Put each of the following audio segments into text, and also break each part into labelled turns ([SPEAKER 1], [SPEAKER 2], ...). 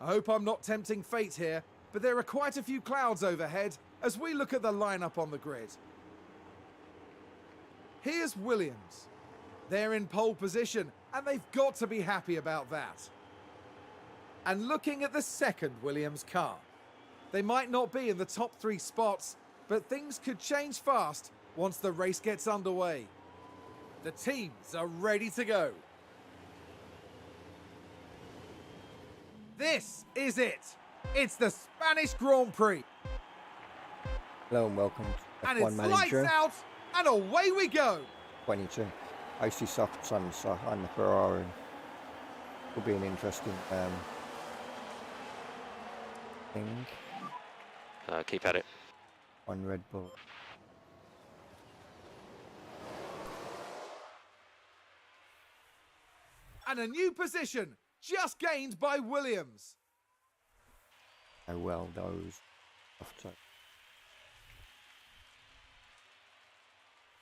[SPEAKER 1] hope I'm not tempting fate here, but there are quite a few clouds overhead as we look at the lineup on the grid. Here's Williams. They're in pole position, and they've got to be happy about that. And looking at the second Williams car. They might not be in the top 3 spots, but things could change fast once the race gets underway. The teams are ready to go. This is it. It's the Spanish Grand Prix.
[SPEAKER 2] Hello and welcome to
[SPEAKER 1] And
[SPEAKER 2] F1
[SPEAKER 1] it's
[SPEAKER 2] Manager
[SPEAKER 1] lights out, and away we go.
[SPEAKER 2] 22. Icy softs on the Ferrari. Will be an interesting thing
[SPEAKER 3] Keep at it.
[SPEAKER 2] on Red Bull.
[SPEAKER 1] And a new position, just gained by Williams.
[SPEAKER 2] How well those softs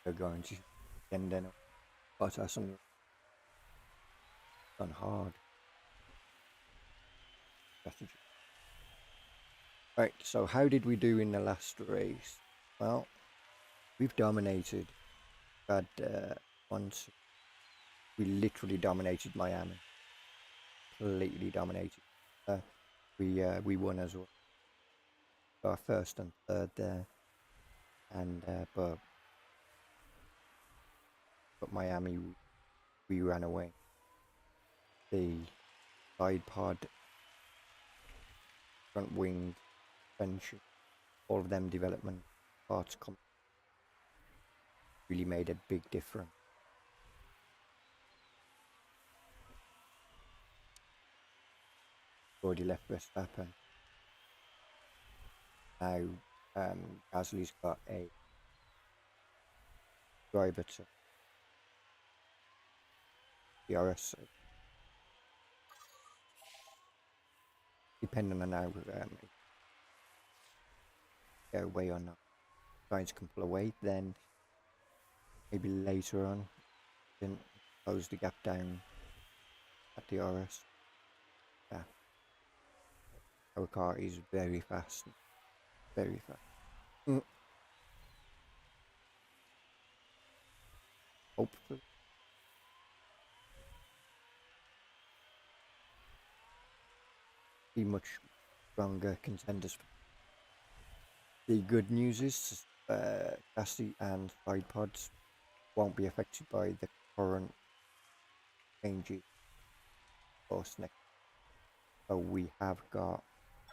[SPEAKER 2] are going to end in Bottas and done hard. Strategy. Right, so how did we do in the last race? Well, we've dominated. Had once we literally dominated Miami. Completely dominated. We won as well. Our first and third there, and but Miami we ran away. The side pod, front wing, suspension, all of them development parts really made a big difference. Already left Verstappen. Now Gasly's got a driver to DRS, depending on how get away or not. Trying to pull away, then maybe later on then close the gap down at DRS. Yeah, our car is very fast, very fast. Hopefully. Be much stronger contenders. The good news is chassis and side pods won't be affected by the current changes post next. So we have got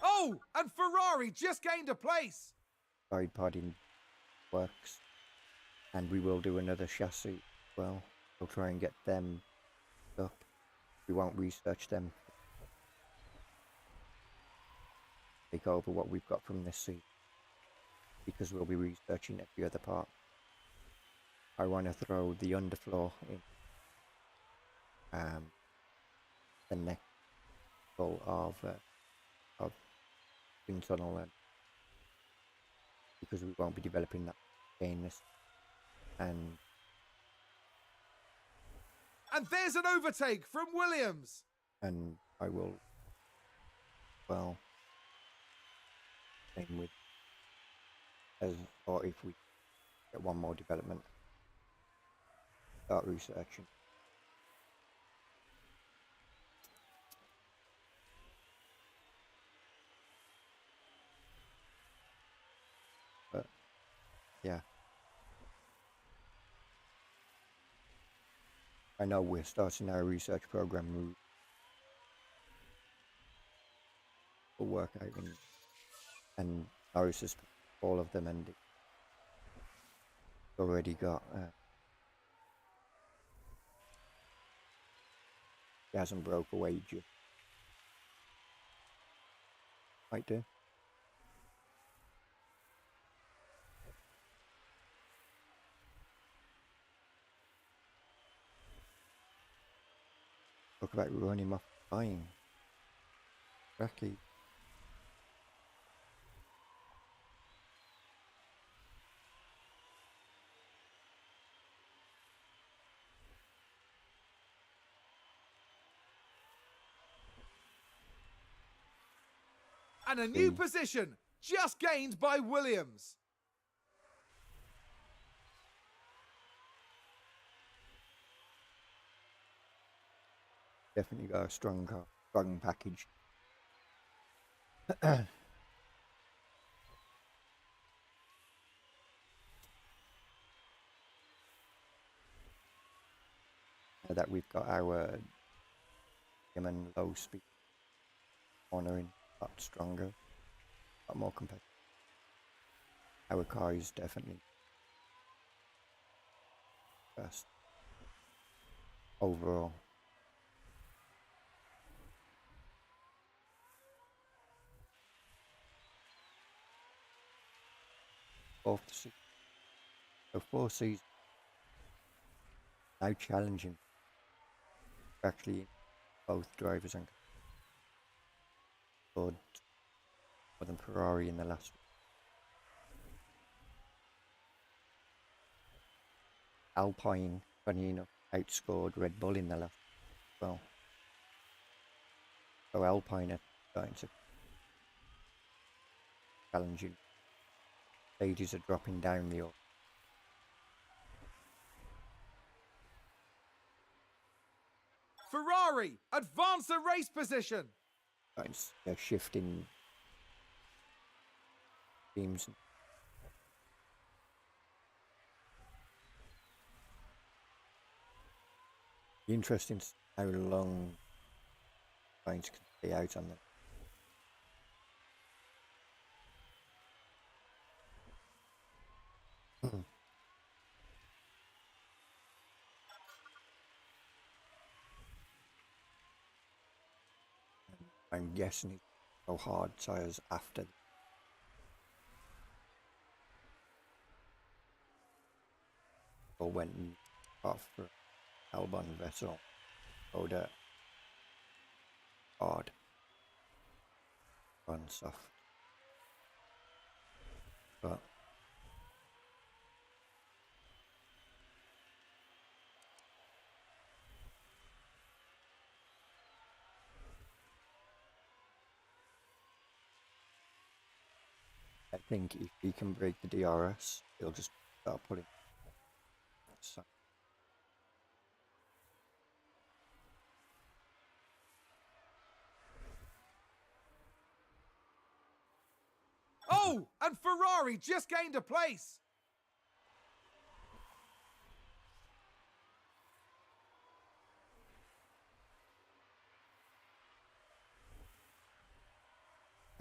[SPEAKER 1] Oh, and Ferrari just gained a place.
[SPEAKER 2] side pod in works, and we will do another chassis as well. We'll try and get them up. We won't research them. Take over what we've got from this seat, because we'll be researching every other part. I want to throw the underfloor in the next full of wind tunnel, because we won't be developing that gainless. And
[SPEAKER 1] there's an overtake from Williams.
[SPEAKER 2] And I will, well, same with or if we get one more development, start researching. But yeah, I know we're starting our research program. We'll work out and Norris has all of them, and already got he hasn't broke away yet. Might do. Talk about running him off flying. Rocky.
[SPEAKER 1] And a new
[SPEAKER 2] See.
[SPEAKER 1] position just gained by Williams.
[SPEAKER 2] Definitely got a strong package. Now that we've got our medium and low speed cornering a lot stronger, a lot more competitive. Our car is definitely best overall. Fourth season. So 4 seasons now challenging actually both drivers and scored more than Ferrari in the last. Alpine, funny enough, outscored Red Bull in the last as well. So Alpine are starting to challenging. Stages are dropping down the order.
[SPEAKER 1] Ferrari advance the race position.
[SPEAKER 2] They're shifting teams. Be interesting to see how long Sainz can stay out on them. I'm guessing it's so hard tyres after. Or went off for Albon Vettel. Rode hard. Run soft. But I think if he can break the DRS, he'll just start putting. So,
[SPEAKER 1] Oh, and Ferrari just gained a place.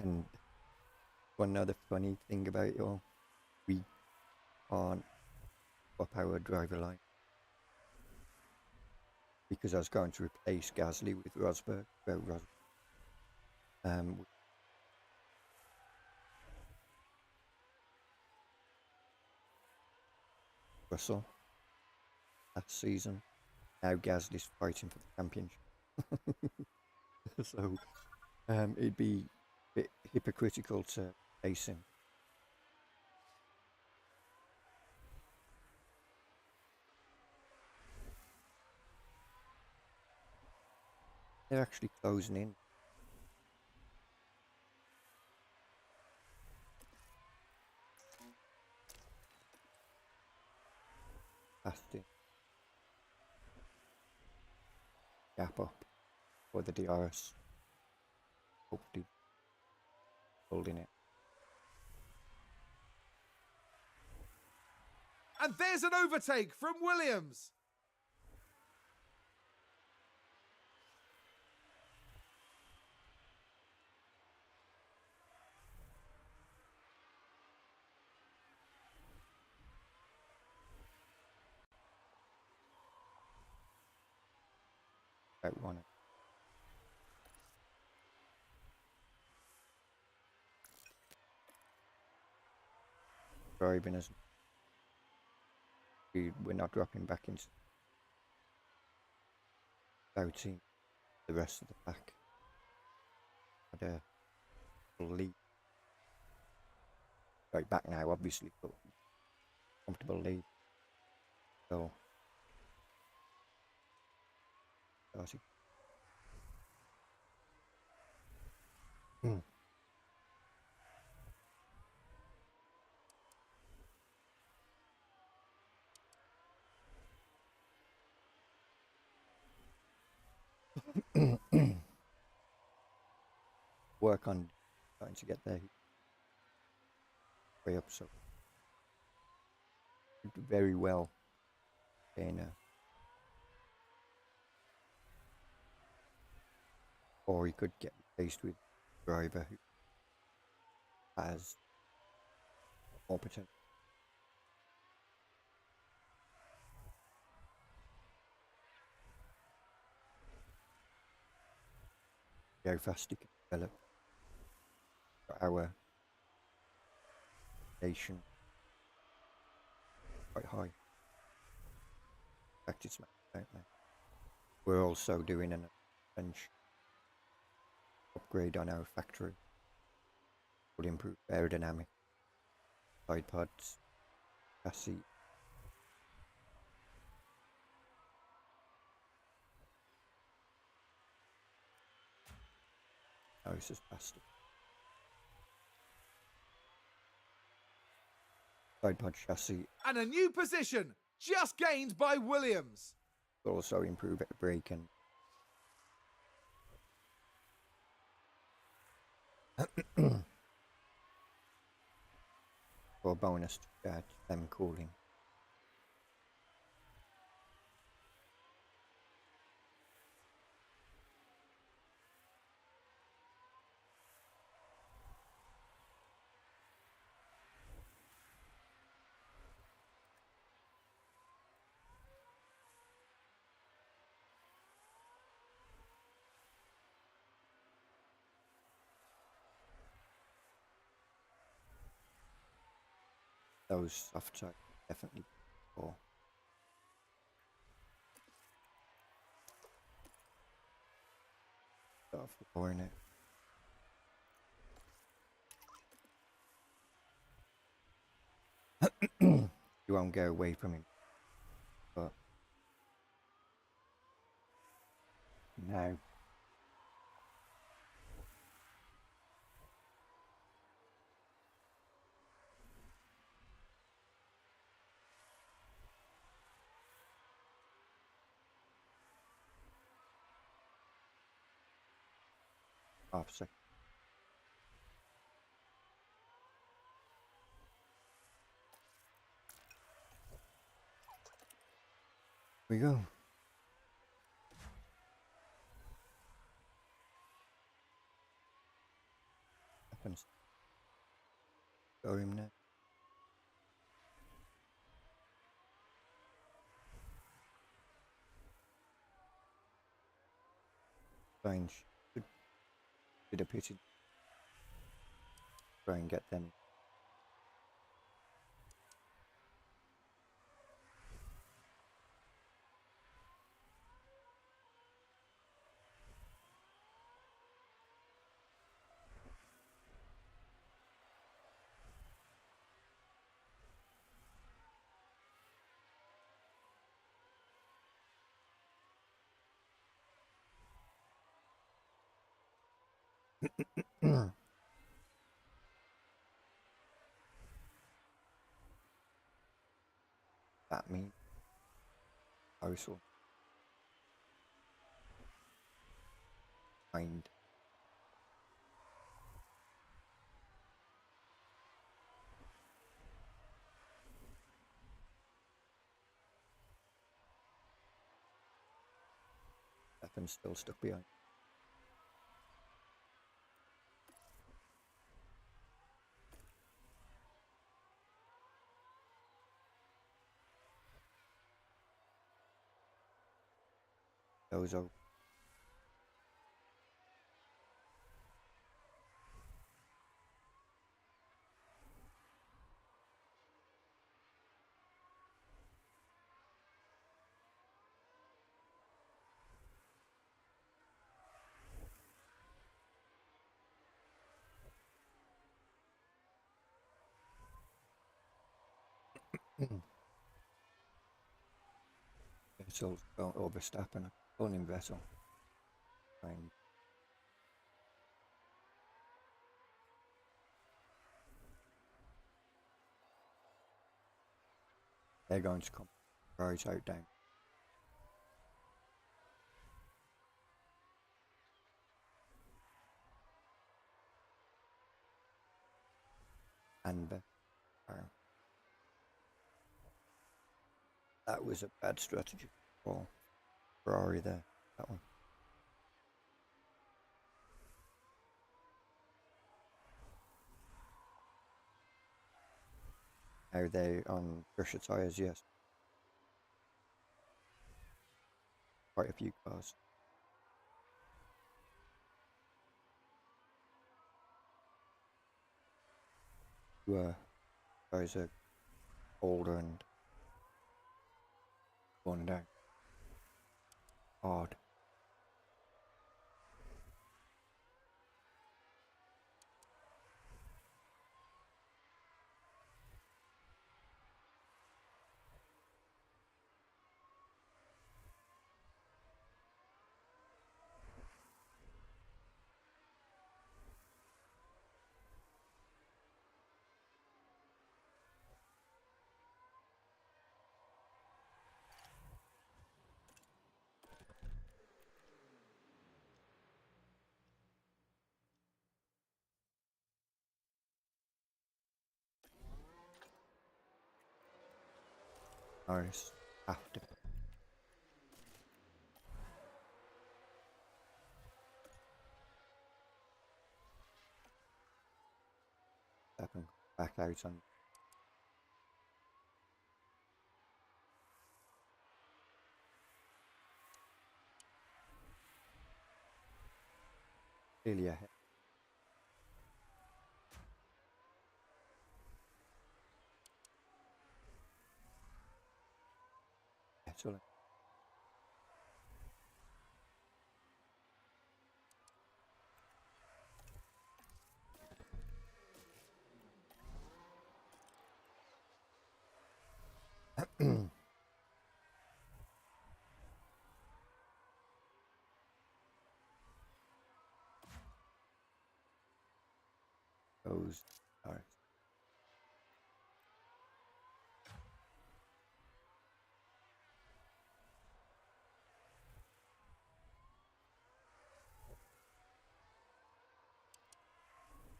[SPEAKER 2] and one other funny thing about it all, we can't swap our driver line because I was going to replace Gasly with Rosberg. With Russell last season. Now Gasly's fighting for the championship. So it'd be a bit hypocritical to face him. They're actually closing in. Past it. Gap up for the DRS. Hopefully holding it.
[SPEAKER 1] And there's an overtake from Williams.
[SPEAKER 2] About one. Driving us. We're not dropping back into doubting the rest of the pack. Had a lead. Right back now, obviously, but comfortable lead. So starting. work on trying to get their way up, so did very well in or he could get faced with a driver who has more potential. How fast he can develop for our nation quite high. In fact, it's maxed out now. We're also doing an bench upgrade on our factory. Will improve aerodynamic, side pods, chassis. Oh, it's just past it. Side pod chassis
[SPEAKER 1] And a new position just gained by Williams.
[SPEAKER 2] will also improve braking. For a bonus to them cooling. Those soft side definitely for start pouring it. You won't go away from him, but now half second. We go. Happens. Go him now. Fine. Should have pitted. Try and get them. That means I will find weapons still stuck behind. Those are vessels don't overstep and pulling vessel. Find they're going to come right out down. That was a bad strategy for Ferrari there. That one. Now they're on pressure tyres, yes. Quite a few cars. Guys are older and going down hard. Norris after. Stepping back out on. Clearly ahead. Excellent. Goes Norris.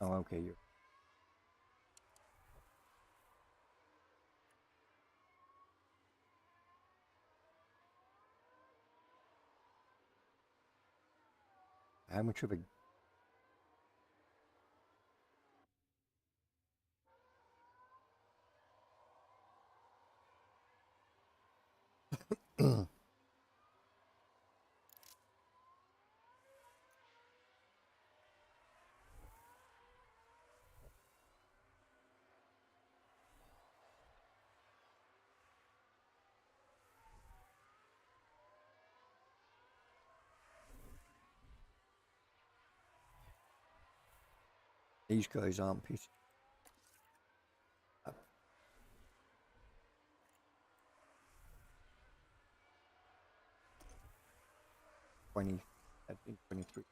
[SPEAKER 2] Oh, okay, you're. How much of a these guys aren't pitting. 20, I think 23.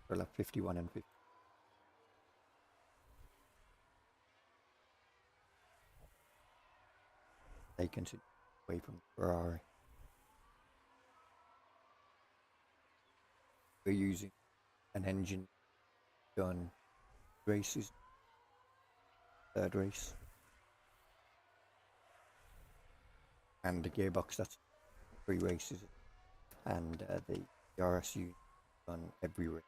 [SPEAKER 2] They're like 51 and 50. They can sit away from Ferrari. We're using an engine done races, third race, and the gearbox that's 3 races, and the RSU done every race.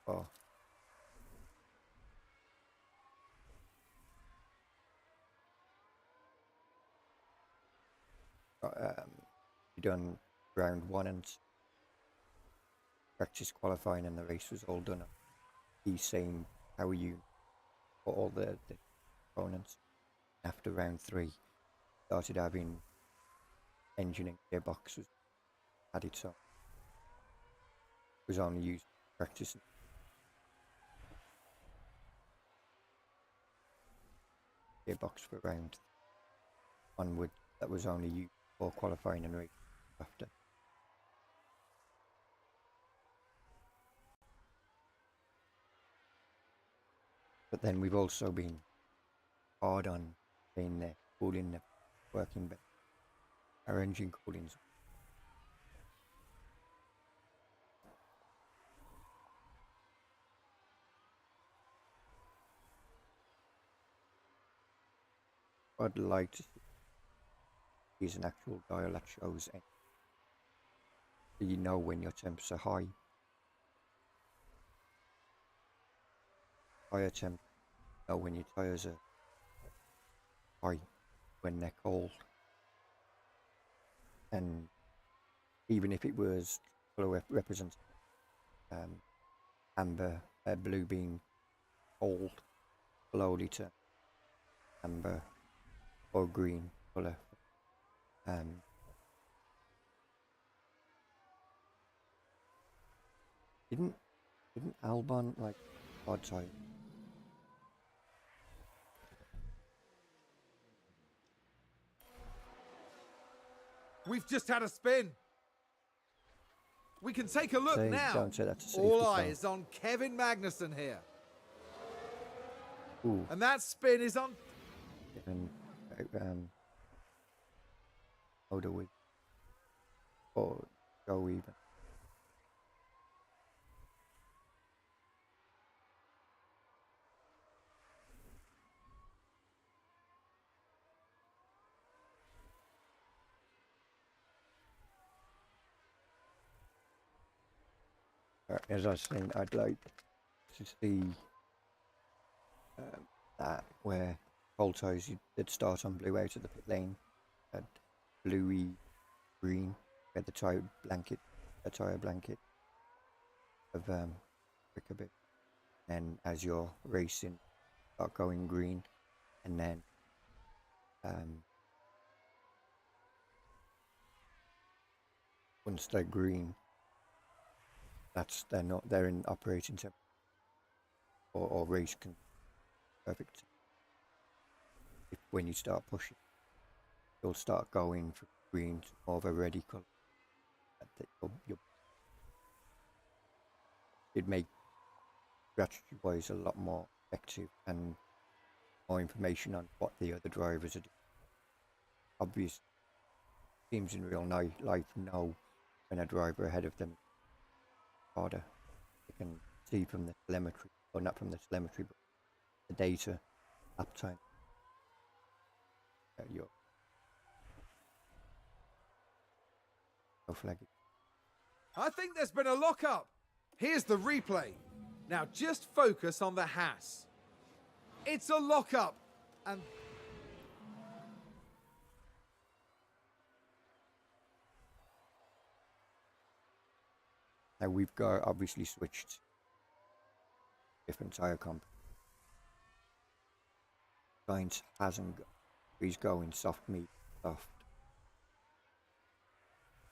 [SPEAKER 2] Oh. We done round 1 and practice qualifying, and the race was all done on the same power unit for all the components. After round 3, started having engine and gearbox was added, so it was only used for practice. Gearbox for round onward, that was only used for qualifying and race after. But then we've also been hard on being the cooling, working better. Our engine cooling's I'd like to see is an actual dial that shows it. So you know when your temps are high. Higher temp, know when your tyres are high, when they're cold. And even if it was colour represents amber, blue being cold, slowly to amber or green colour. Didn't Albon like hard tyre?
[SPEAKER 1] We've just had a spin. We can take a look now.
[SPEAKER 2] Don't say that's a safety
[SPEAKER 1] All
[SPEAKER 2] car.
[SPEAKER 1] eyes on Kevin Magnussen here.
[SPEAKER 2] Ooh.
[SPEAKER 1] And that spin is on.
[SPEAKER 2] And how do we? Or go even? As I was saying, I'd like to see that where cold tyres they'd start on blue out of the pit lane, had bluey green, where the tyre blanket of quick a bit. Then as you're racing, start going green, and then once they're green, they're in operating temp or race can perfect. If when you start pushing, you'll start going from green to more of a ready colour. It'd make strategy wise a lot more effective and more information on what the other drivers are doing. Obvious teams in real life know when a driver ahead of them is harder. They can see from the telemetry, or not from the telemetry, but the data, lap time. No flagging.
[SPEAKER 1] I think there's been a lockup. Here's the replay. Now just focus on the Haas. It's a lockup. And
[SPEAKER 2] now we've got obviously switched different tyre comp. Sainz hasn't got, he's going soft, medium, soft.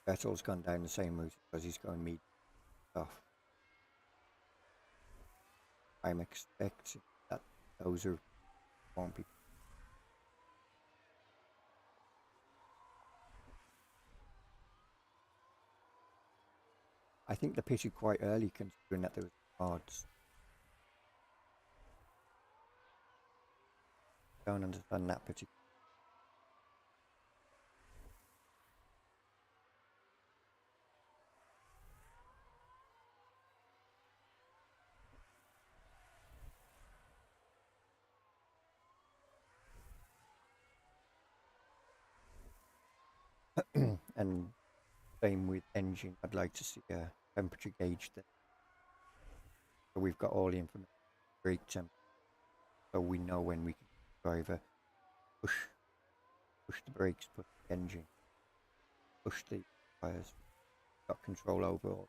[SPEAKER 2] Vettel's gone down the same route because he's going medium, soft. I'm expecting that those won't be. I think they pitted quite early considering that there was odds. Don't understand that particular. And same with engine. I'd like to see a temperature gauge there. So we've got all the information, brake temp, so we know when we can driver push the brakes, push the engine, push the tires, got control over all.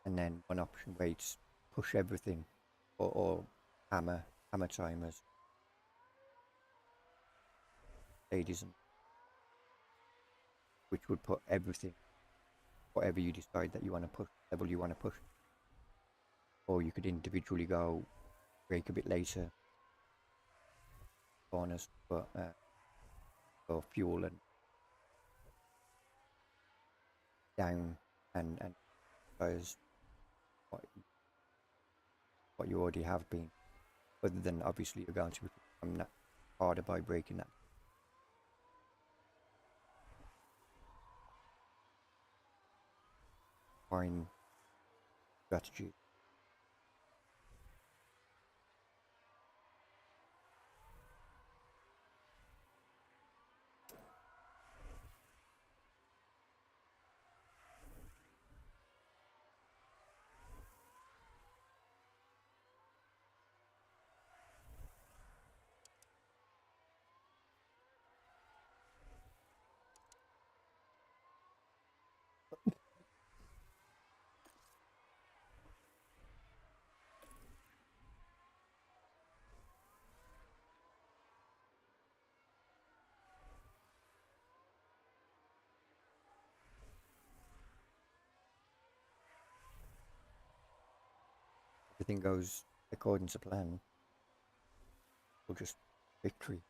[SPEAKER 2] And then one option where it's push everything, or hammer timers, ladies, and which would put everything, whatever you decide that you want to push, level you want to push. Or you could individually go brake a bit later, corners, but for fuel and down and tires what you already have been. Other than obviously you're going to become that harder by braking that. Fine strategy. everything goes according to plan, we'll just victory.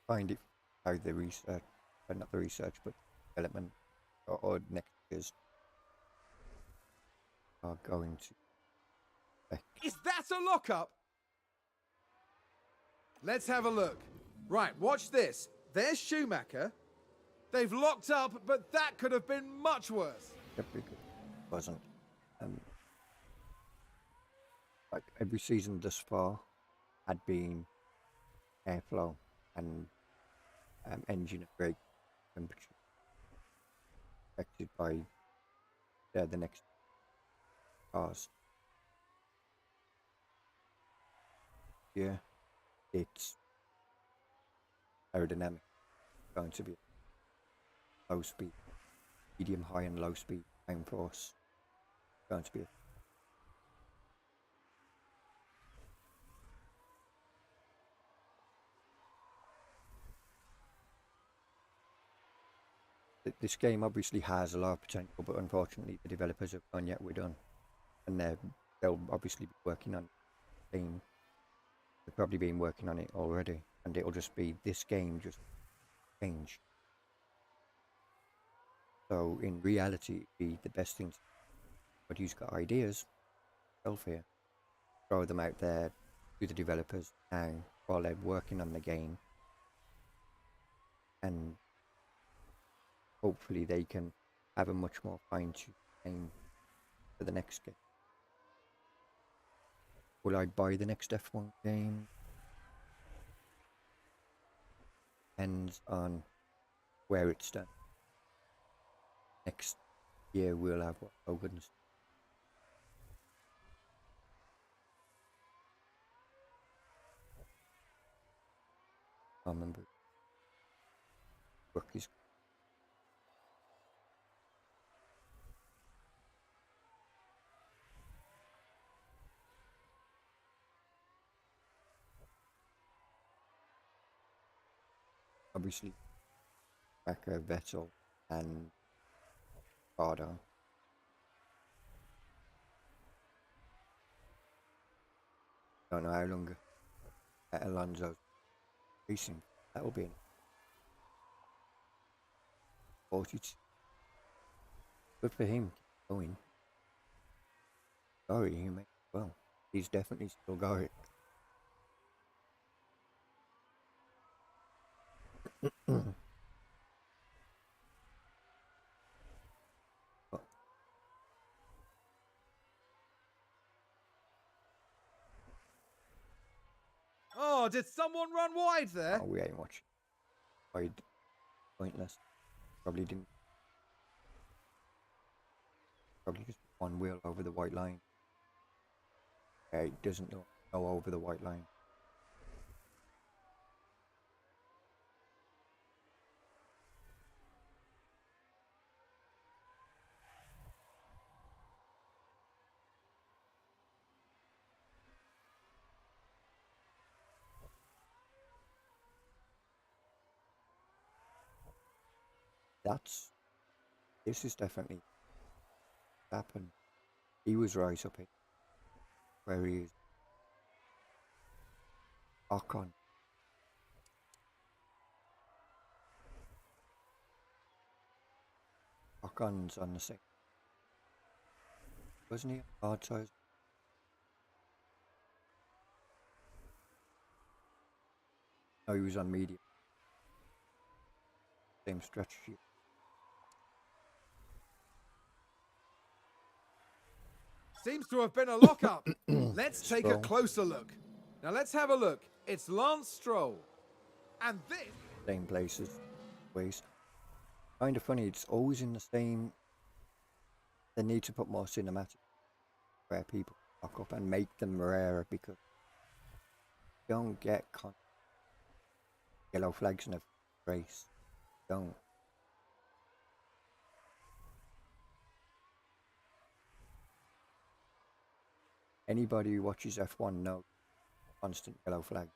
[SPEAKER 2] Find it how the research, not the research, but development or next years are going to affect.
[SPEAKER 1] Is that a lockup? Let's have a look. Right, watch this. There's Schumacher. They've locked up, but that could have been much worse.
[SPEAKER 2] Because it wasn't. Like every season thus far had been airflow and engine at great temperature affected by the next cars. Yeah, it's aerodynamic. Going to be low speed, medium, high, and low speed downforce. Going to be this game obviously has a lot of potential, but unfortunately the developers have gone, yet we're done, and they'll obviously be working on the game. They've probably been working on it already, and it'll just be this game just change. So in reality, it'd be the best thing. But you've got ideas, self here, throw them out there to the developers now while they're working on the game, and hopefully they can have a much more fine-tuned game for the next game. Will I buy the next F1 game? Depends on where it's done. Next year we'll have what, Hogan's. I remember rookies. Obviously, Becker, Vettel, and Bardo. Don't know how long Alonso's racing. That will be in 42. Good for him. Keep going. Sorry, he may well. He's definitely still going.
[SPEAKER 1] Oh, did someone run wide there?
[SPEAKER 2] Oh, we ain't watching. Wide. Pointless. Probably didn't. Probably just one wheel over the white line. Yeah, it doesn't go over the white line. This is definitely happened. He was right up here where he is. Ocon. Ocon's on the same. Wasn't he? Hard size. No, he was on medium. Same stretch sheet.
[SPEAKER 1] Seems to have been a lockup. Let's take a
[SPEAKER 2] Stroll.
[SPEAKER 1] closer look. Now let's have a look. It's Lance Stroll. And this...
[SPEAKER 2] Same places. Ways. Kind of funny, it's always in the same. They need to put more cinematic where people lock up and make them rarer, because you don't get yellow flags in a race. Don't. Anybody who watches F1 knows constant yellow flag.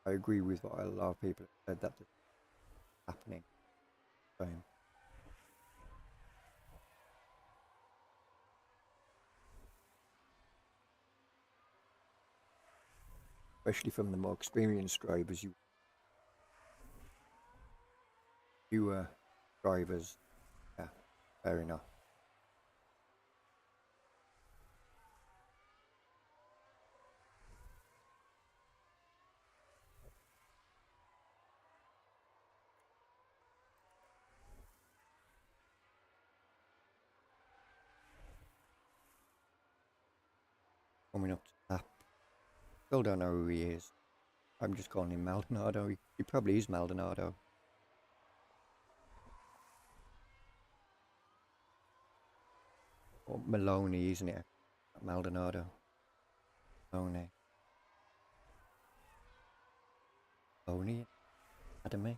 [SPEAKER 2] I agree with what a lot of people have said that's happening. Especially from the more experienced drivers, newer drivers. Yeah, fair enough. Coming up to lap. Still don't know who he is. I'm just calling him Maldonado. He probably is Maldonado. Or Maloney, isn't it? Maldonado. Maloney. Maloney? Academy?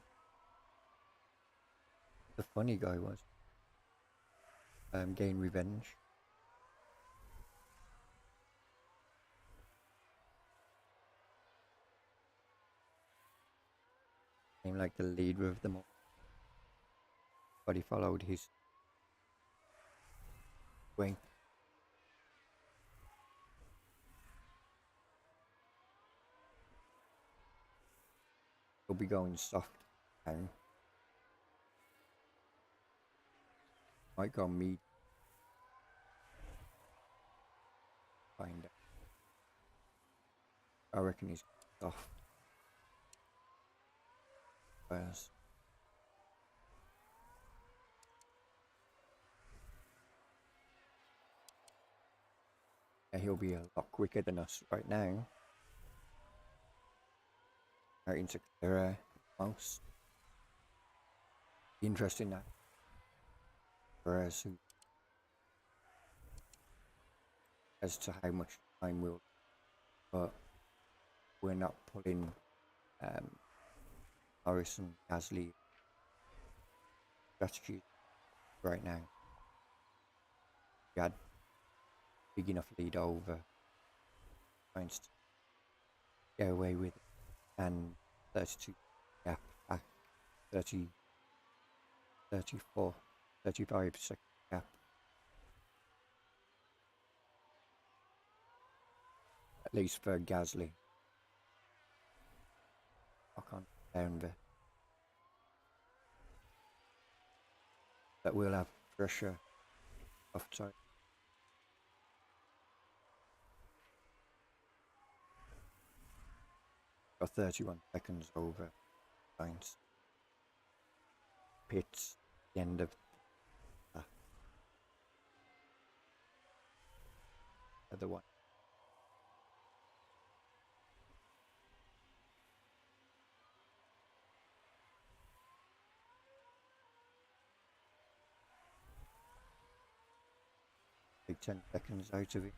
[SPEAKER 2] The funny guy was. Gain revenge. Seemed like the leader of them all. But he followed his way. He'll be going soft now. Might go meat. Find out. I reckon he's soft. First. Yeah, he'll be a lot quicker than us right now. Out into clear most. Interesting that. Whereas as to how much time we'll, but we're not putting Norris and Gasly strategy right now. We had big enough lead over, trying to get away with it, and 32 gap back, 30, 34, 35 second gap. At least for Gasly. I can't down there. But we'll have pressure off time. Got 31 seconds over Sainz. Pits the end of the other one. Take 10 seconds out of it.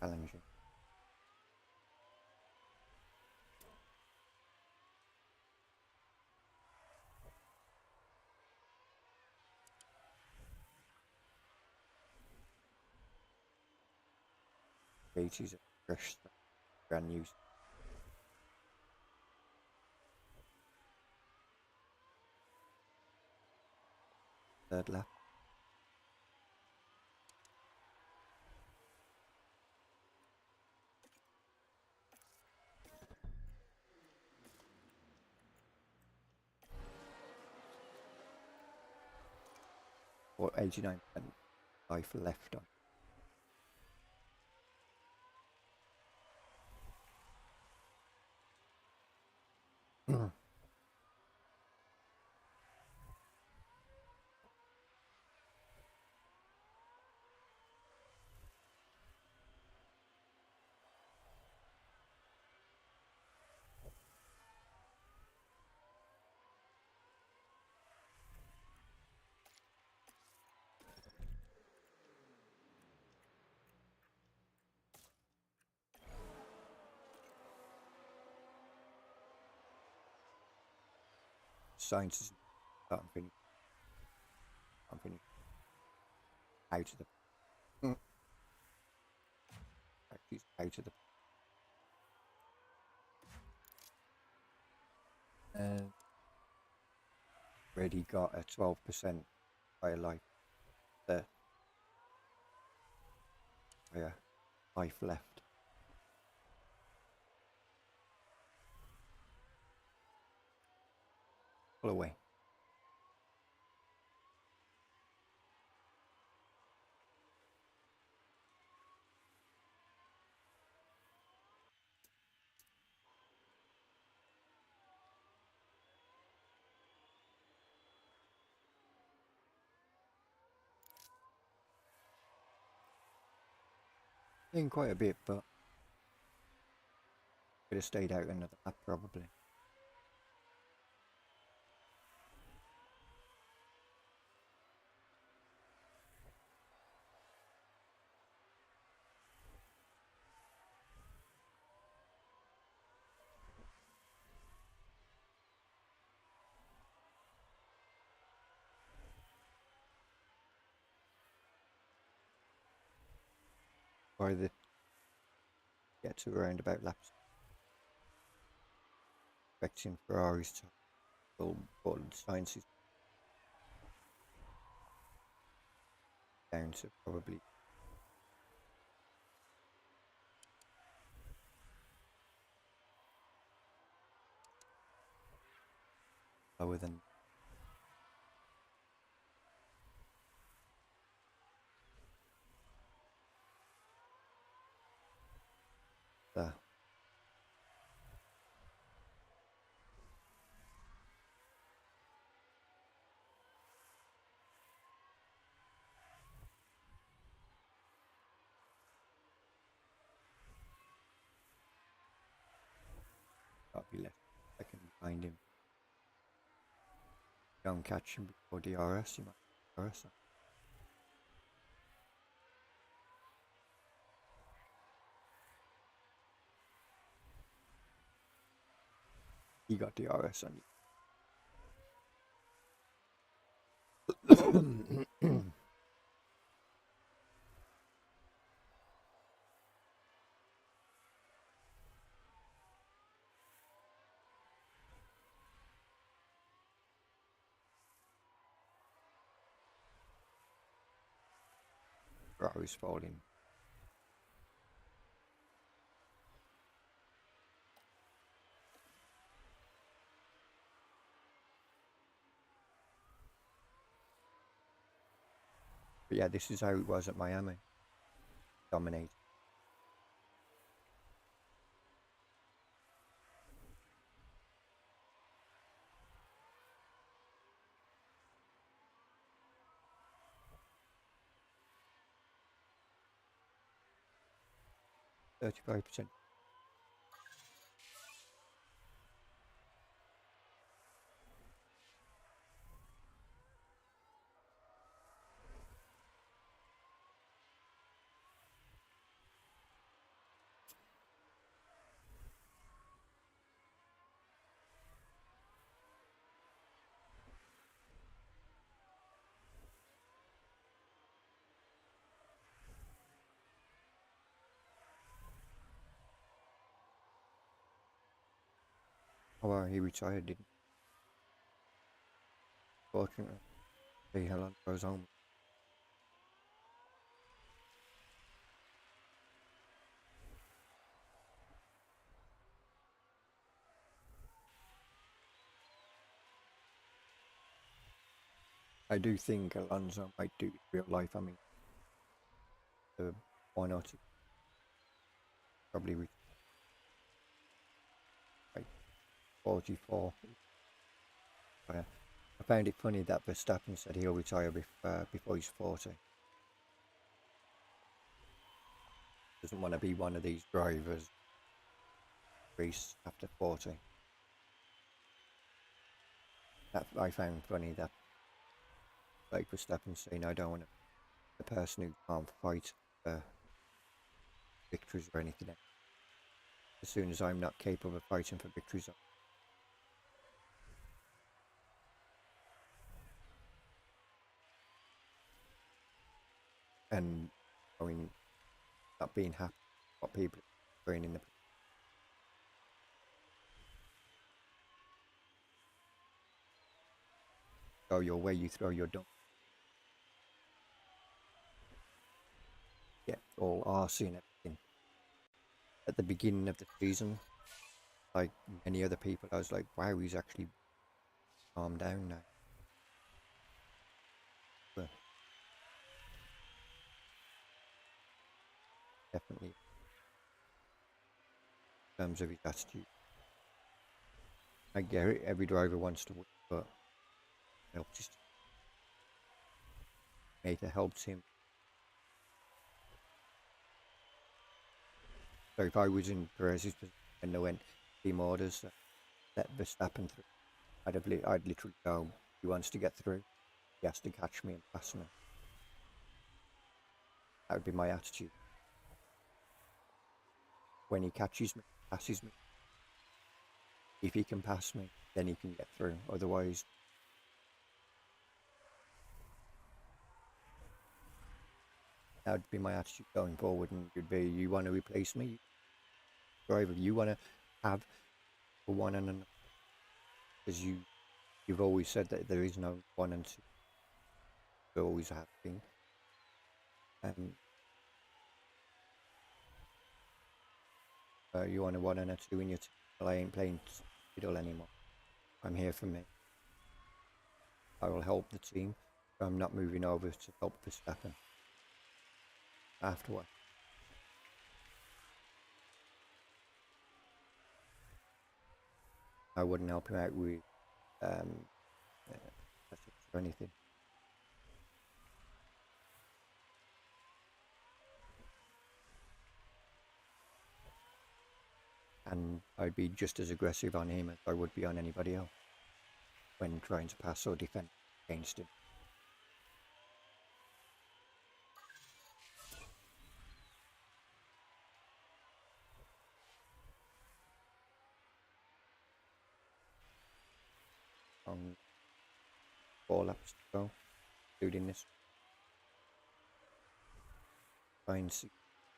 [SPEAKER 2] Challenging. Katie's a fresh start, brand new. Third lap. Or 89% life left on. Science is starting to finish. I'm finished. Out of the actually out of the and already got a 12% fire life fire life left. Pull away. In quite a bit, but could have stayed out another lap probably. By the get to around about laps. Expecting Ferraris to pull Sainz down to probably lower than there. I'll be left second behind him. Don't catch him before DRS, you might DRS. He got DRS on you. Ferrari's falling. But yeah, this is how it was at Miami. Dominate. %35%. Oh well, he retired, didn't he? Fortunately, see how long goes on. I do think Alonso might do it in real life. I mean, why not? Probably like 44. I found it funny that Verstappen said he'll retire before he's 40. Doesn't want to be one of these drivers race after 40. That I found funny that like Verstappen saying I don't want to the person who can't fight for victories or anything. As soon as I'm not capable of fighting for victories, and going, not being happy what people are doing in the. Throw your way, you throw your dump. Get all arsey and everything. At the beginning of the season, like many other people, I was like, wow, he's actually calmed down now. But definitely, in terms of his attitude, I get it. Every driver wants to win, but it just made it helps him. So if I was in Perez's position and they went team orders, let Verstappen through, I'd literally go, he wants to get through, he has to catch me and pass me. That would be my attitude. When he catches me, passes me. If he can pass me, then he can get through. Otherwise, that would be my attitude going forward, and it would be, you want to replace me, driver, you want to have for one and another, because you've always said that there is no one and two. There always have been. You want a one and a two in your team. Well, I ain't playing fiddle anymore. I'm here for me. I will help the team. I'm not moving over to help Verstappen. Afterward. I wouldn't help him out with or anything. And I'd be just as aggressive on him as I would be on anybody else when trying to pass or defend against him. On 4 laps to go, including this. Trying to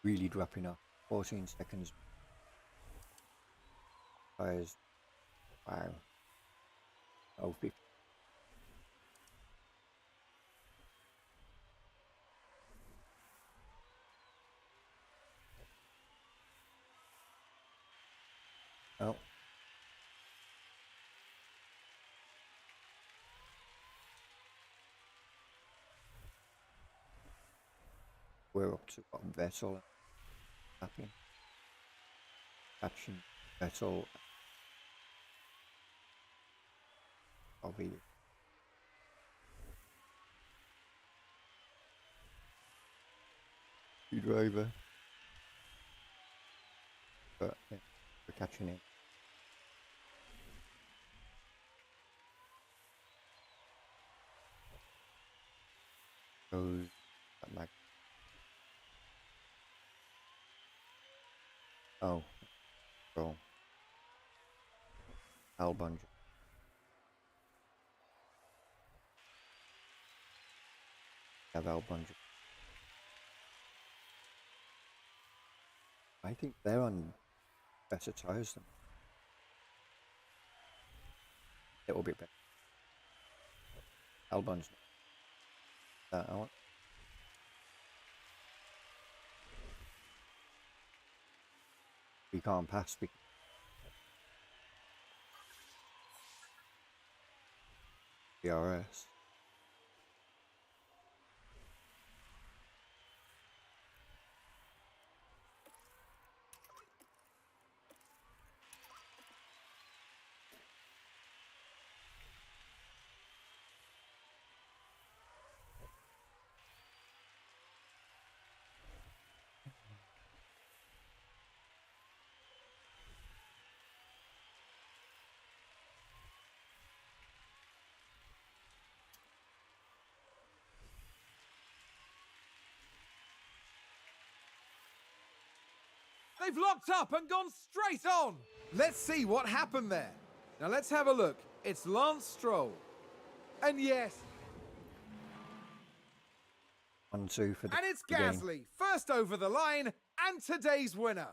[SPEAKER 2] really dropping off 14 seconds. Tires, wow. Oh, 50. Oh. We're up to what, Vettel tapping. Catching Vettel. I'll be driver. But yeah, we're catching it. Goes that mag. Oh, roll. Albon. Have Albon. I think they're on better tyres than a little bit better. Albon's not that out. We can't pass because DRS.
[SPEAKER 1] They've locked up and gone straight on. Let's see what happened there. Now let's have a look. It's Lance Stroll. And yes,
[SPEAKER 2] 1-2 for the
[SPEAKER 1] And it's
[SPEAKER 2] game.
[SPEAKER 1] Gasly, first over the line, and today's winner.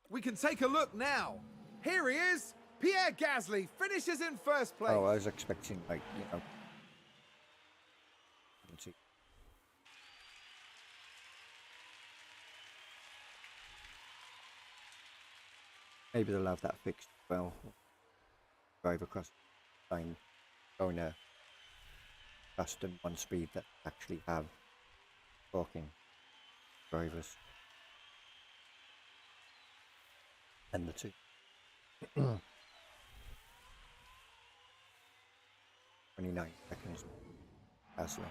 [SPEAKER 1] We can take a look now. Here he is. Pierre Gasly finishes in first place.
[SPEAKER 2] Oh, I was expecting, like, you know. Let's see. Maybe they'll have that fixed as well. Drive across the line, going a fast and one speed that actually have talking drivers. And the two. 29 seconds. Gasly.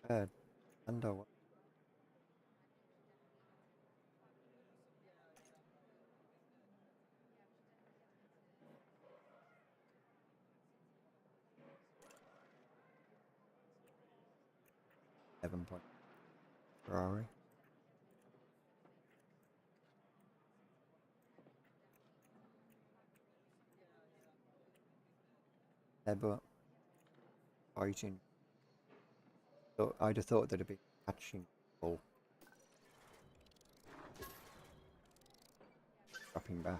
[SPEAKER 2] Okay. Under what? .7 Ferrari. But fighting. So I'd have thought there'd be catching ball. Dropping back.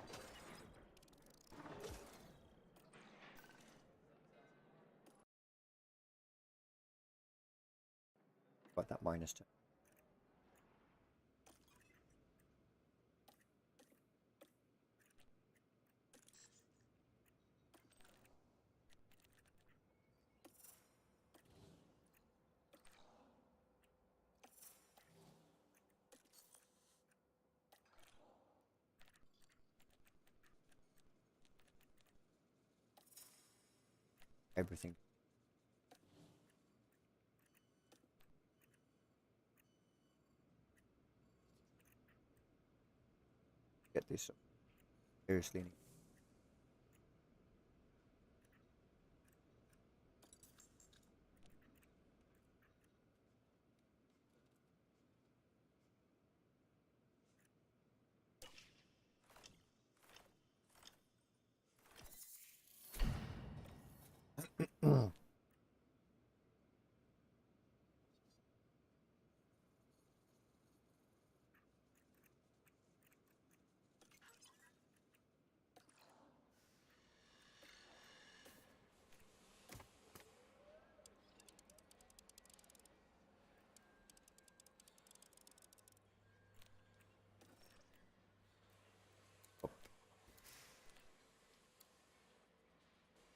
[SPEAKER 2] Got that -10. Everything. Get this up. Seriously.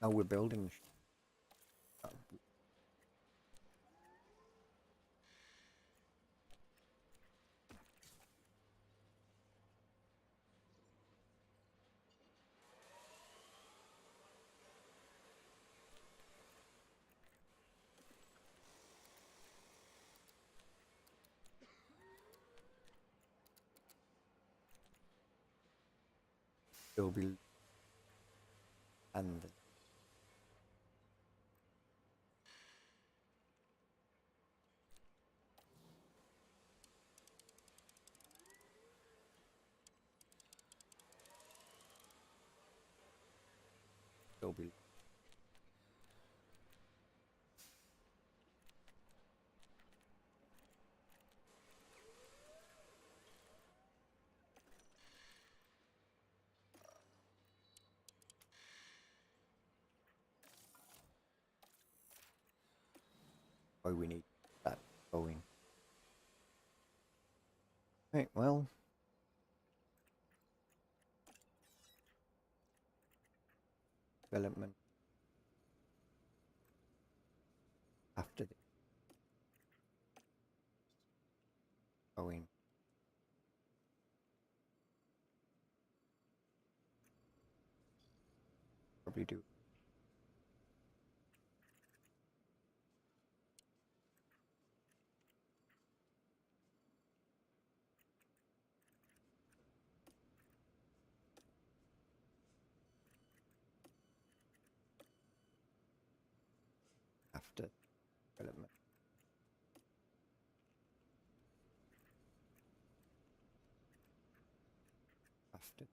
[SPEAKER 2] Now we're building. Still be and still be why we need that going. Right, well. Development after the going. Probably do. After development. left.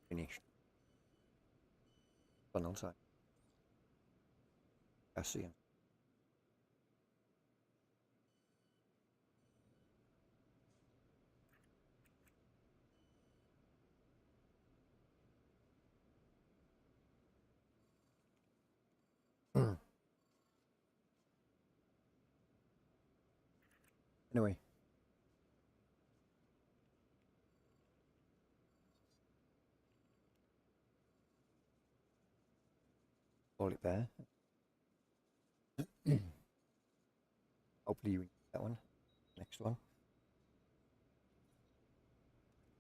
[SPEAKER 2] Finished. Funnel side. Cassian. Anyway. Call it there. Hopefully you get that one. Next one.